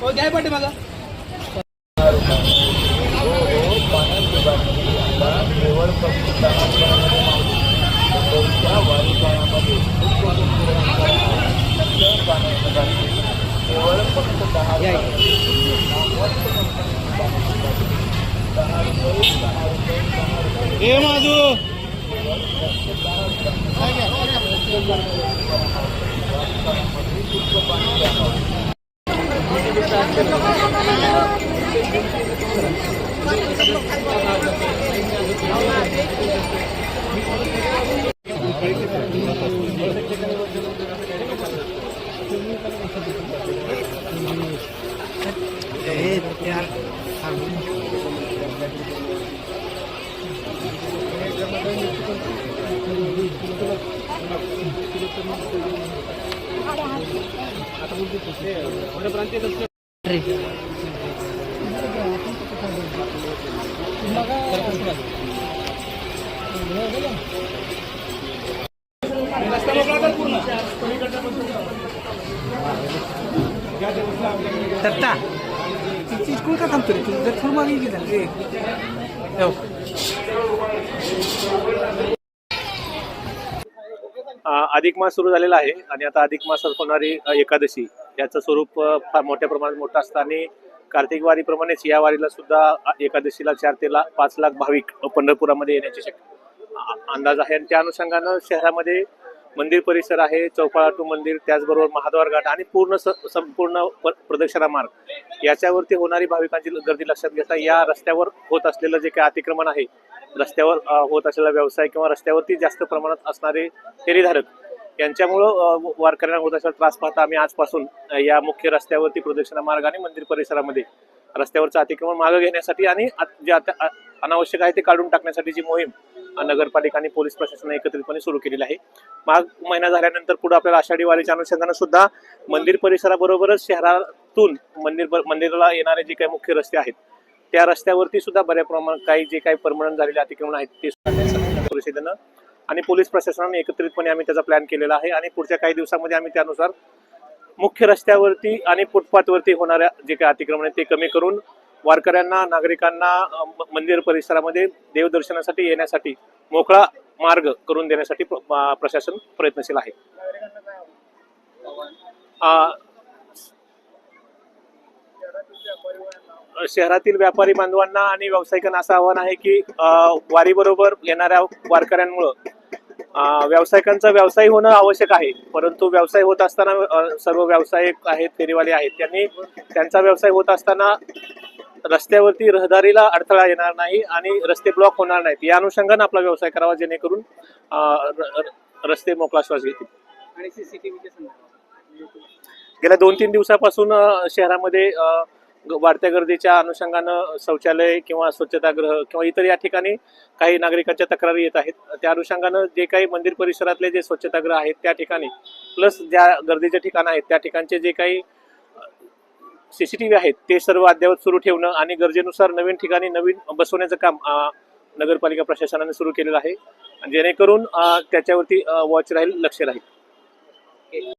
हो घ्या पाठी माझा केवळ फक्त केवळ फक्त 10 माझू दत्ता स्कूल का थांबतो रे तू जर थोडं मागे गेला रे अधिक मास सुरू झालेला आहे आणि आता अधिक मासात होणारी एकादशी याचं स्वरूप फार मोठ्या प्रमाणात मोठं असतं आणि कार्तिक वारीप्रमाणेच या वारीला सुद्धा एकादशीला 4 ते 5 लाख भाविक पंढरपुरामध्ये येण्याची अंदाज आहे आणि त्या अनुषंगानं शहरामध्ये मंदिर परिसर आहे, चौपाळा टू मंदिर, त्याचबरोबर महाद्वार घाट आणि संपूर्ण प्रदक्षिणा मार्ग याच्यावरती होणारी भाविकांची गर्दी लक्षात घेता या रस्त्यावर होत असलेलं जे काही अतिक्रमण आहे, रस्त्यावर होत असलेला व्यवसाय किंवा रस्त्यावरती जास्त प्रमाणात असणारे फेरीधारक यांच्यामुळं वारकऱ्यांना होत असलेला त्रास पाहता आम्ही आजपासून या मुख्य रस्त्यावरती प्रदक्षिणा मार्ग आणि मंदिर परिसरामध्ये रस्त्यावरचं अतिक्रमण मागे घेण्यासाठी आणि जे अनावश्यक आहे ते काढून टाकण्यासाठीची मोहीम नगरपालिका आणि पोलीस प्रशासनाने एकत्रितपणे सुरू केलेली आहे. माघ महिना झाल्यानंतर पुढे आपल्याला आषाढी वारीच्या अनुषंगानं सुद्धा मंदिर परिसराबरोबरच शहरातून मंदिराला येणारे जे काही मुख्य रस्ते आहेत त्या रस्त्यावरती सुद्धा बऱ्या प्रमाणात काही जे काही परमनंट झालेले अतिक्रमण आहेत ते परिषदेनं आणि पोलीस प्रशासनाने एकत्रितपणे आम्ही त्याचा प्लॅन केलेला आहे आणि पुढच्या काही दिवसांमध्ये आम्ही त्यानुसार मुख्य रस्त्यावरती आणि फुटपाथवरती होणाऱ्या जे काही अतिक्रमण आहे ते कमी करून वारकऱ्यांना नागरिकांना मंदिर परिसरामध्ये देवदर्शनासाठी येण्यासाठी मोकळा मार्ग करून देण्यासाठी प्रशासन प्रयत्नशील आहे. शहरातील व्यापारी बांधवांना आणि व्यावसायिकांना असं आव्हान आहे की वारीबरोबर येणाऱ्या वारकऱ्यांमुळं व्यावसायिकांचा व्यवसाय होणं आवश्यक आहे, परंतु व्यवसाय होत असताना सर्व व्यावसायिक आहेत, फेरीवाले आहेत, त्यांनी त्यांचा व्यवसाय होत असताना रस्त्यावरती रहदारीला अडथळा येणार नाही आणि रस्ते ब्लॉक होणार नाहीत या अनुषंगाने आपला व्यवसाय करावा जेणेकरून रस्ते मोकळा श्वास घेतील. आणि सीसीटीव्ही गेल्या 2-3 दिवसापासून शहरामध्ये वाढत्या गर्दीच्या अनुषंगानं शौचालय किंवा स्वच्छतागृह किंवा इतर या ठिकाणी काही नागरिकांच्या तक्रारी येत आहेत. त्या अनुषंगानं जे काही मंदिर परिसरातले जे स्वच्छतागृह आहेत त्या ठिकाणी प्लस ज्या गर्दीचे ठिकाण आहेत त्या ठिकाणचे जे काही सीसीटीव्ही आहेत ते सर्व अद्ययावत सुरू ठेवणं आणि गरजेनुसार नवीन ठिकाणी नवीन बसवण्याचं काम नगरपालिका प्रशासनाने सुरू केलेलं आहे जेणेकरून त्याच्यावरती वॉच राहील, लक्ष राहील.